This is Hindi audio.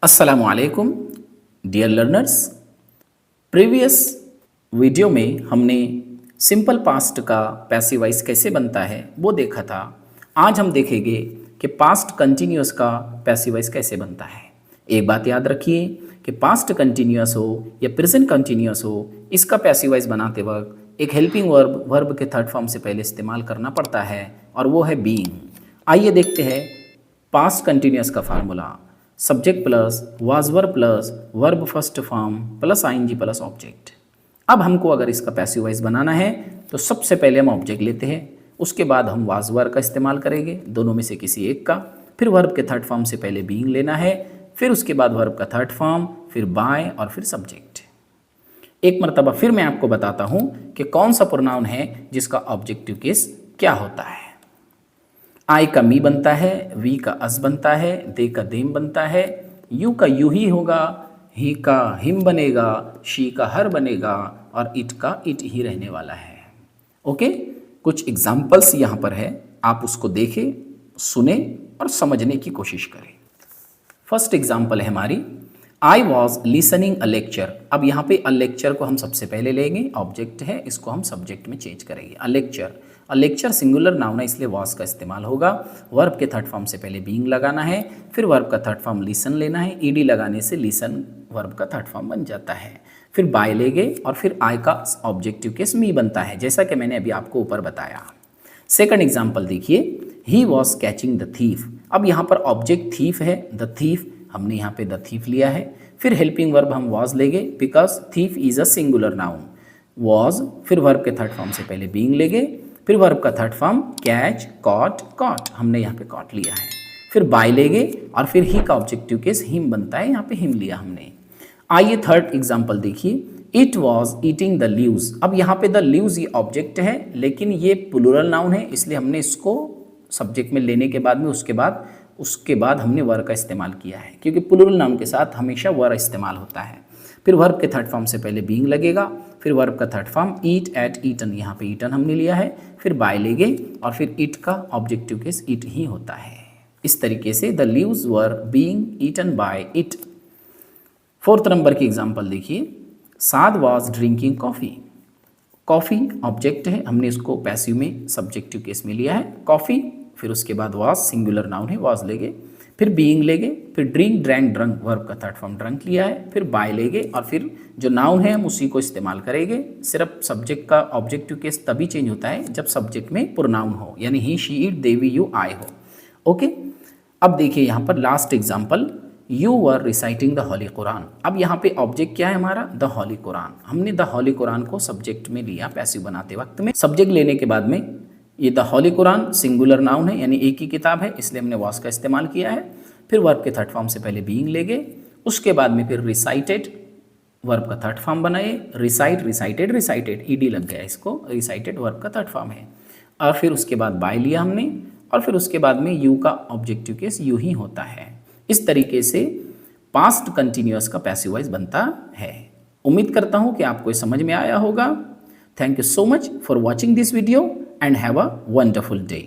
अस्सलामु अलैकुम डियर लर्नर्स। प्रीवियस वीडियो में हमने सिंपल पास्ट का पैसिव वॉइस कैसे बनता है वो देखा था। आज हम देखेंगे कि पास्ट कंटिन्यूअस का पैसिव वॉइस कैसे बनता है। एक बात याद रखिए कि पास्ट कंटिन्यूअस हो या प्रेजेंट कंटिन्यूअस हो, इसका पैसिव वॉइस बनाते वक्त एक हेल्पिंग वर्ब के थर्ड फॉर्म से पहले इस्तेमाल करना पड़ता है और वो है बीइंग। आइए देखते हैं पास्ट कंटिन्यूअस का formula. Subject plus was verb plus verb first form plus ING plus object. अब हमको अगर इसका पैसिव वॉइस बनाना है तो सबसे पहले हम ऑब्जेक्ट लेते हैं, उसके बाद हम वाज वर्ब का इस्तेमाल करेंगे, दोनों में से किसी एक का। फिर वर्ब के थर्ड फॉर्म से पहले बीइंग लेना है, फिर उसके बाद वर्ब का थर्ड फॉर्म, फिर बाय और फिर सब्जेक्ट। एक मरतबा फिर मैं आपको बताता हूँ कि कौन सा प्रोनाउन है जिसका ऑब्जेक्टिव केस क्या होता है। आई का मी बनता है, वी का अस बनता है, दे का देम बनता है, यू का यू ही होगा, ही का हिम बनेगा, शी का हर बनेगा और इट का इट ही रहने वाला है। ओके, कुछ एग्जाम्पल्स यहाँ पर है, आप उसको देखें, सुने और समझने की कोशिश करें। फर्स्ट एग्जाम्पल है हमारी, I was listening a lecture. अब यहाँ पे अ लेक्चर को हम सबसे पहले लेंगे, ऑब्जेक्ट है, इसको हम सब्जेक्ट में चेंज करेंगे। अ लेक्चर, अ लेक्चर सिंगुलर नाउन है इसलिए वॉज का इस्तेमाल होगा। वर्ब के थर्ड फॉर्म से पहले बीइंग लगाना है, फिर वर्ब का थर्ड फॉर्म लिसन लेना है, ईडी लगाने से लिसन वर्ब का थर्ड फॉर्म बन जाता है। फिर बाय लेंगे और फिर आई का ऑब्जेक्टिव केस मी बनता है, जैसा कि मैंने अभी आपको ऊपर बताया। सेकंड एग्जाम्पल देखिए, he was catching the thief. अब यहाँ पर ऑब्जेक्ट थीफ है, द थीफ, हमने यहाँ पे द थीफ लिया है। फिर हेल्पिंग वर्ब हम वॉज लेंगे because thief is a singular noun, was. फिर वर्ब के थर्ड फॉर्म से पहले बीइंग लेंगे, फिर वर्ब का third form catch, caught, caught, हमने यहाँ पे कॉट लिया है। फिर बाय लेंगे और फिर ही का ऑब्जेक्टिव केस हिम बनता है, यहाँ पे हिम लिया हमने। आइए थर्ड एग्जाम्पल देखिए, it was eating the leaves. अब यहाँ पे द लीव्स ये ऑब्जेक्ट है लेकिन ये प्लूरल नाउन है, इसलिए हमने इसको सब्जेक्ट में लेने के बाद में उसके बाद हमने वर का इस्तेमाल किया है, क्योंकि प्लूरल नाउन के साथ हमेशा वर इस्तेमाल होता है। फिर वर्ब के थर्ड फॉर्म से पहले बीइंग लगेगा, फिर वर्ब का थर्ड फॉर्म ईट, एट, ईटन, यहाँ पे ईटन हमने लिया है। फिर बाय लेंगे और फिर इट का ऑब्जेक्टिव केस इट ही होता है। इस तरीके से the leaves were being eaten by it. Fourth number की एग्जांपल देखिए, Saad was drinking coffee. Coffee object है, हमने इसको पैसिव में सब्जेक्टिव केस में लिया है, कॉफ़ी। फिर उसके बाद वॉज सिंगुलर नाउन है, वॉज लेंगे, फिर बीइंग लेंगे, फिर ड्रिंक, ड्रैंक, ड्रंक, वर्ब का थर्ड फॉर्म ड्रंक लिया है। फिर बाय लेंगे और फिर जो नाउन है हम उसी को इस्तेमाल करेंगे। सिर्फ सब्जेक्ट का ऑब्जेक्टिव केस तभी चेंज होता है जब सब्जेक्ट में प्रोनाउन हो, यानी he, she, it, they, we, you, I हो। ओके, अब देखिए यहाँ पर last example, you were reciting the holy Quran. अब यहाँ पे ऑब्जेक्ट क्या है हमारा, द हॉली कुरान। हमने द हॉली कुरान को सब्जेक्ट में लिया पैसिव बनाते वक्त में। सब्जेक्ट लेने के बाद में ये the holy Quran singular noun है, यानी एक ही किताब है, इसलिए हमने वॉज का इस्तेमाल किया है। फिर वर्ब के थर्ड फॉर्म से पहले बीइंग लेंगे, उसके बाद में फिर रिसाइटेड, वर्ब का थर्ड फॉर्म बनाए, रिसाइट, रिसाइटेड, रिसाइटेड, ईडी लग गया इसको, रिसाइटेड वर्ब का थर्ड फॉर्म है। और फिर उसके बाद बाय लिया हमने और फिर उसके बाद में यू का ऑब्जेक्टिव केस यू ही होता है। इस तरीके से पास्ट कंटिन्यूअस का पैसिव वॉइस बनता है। उम्मीद करता हूँ कि आपको ये समझ में आया होगा। Thank you so much for watching this video and have a wonderful day.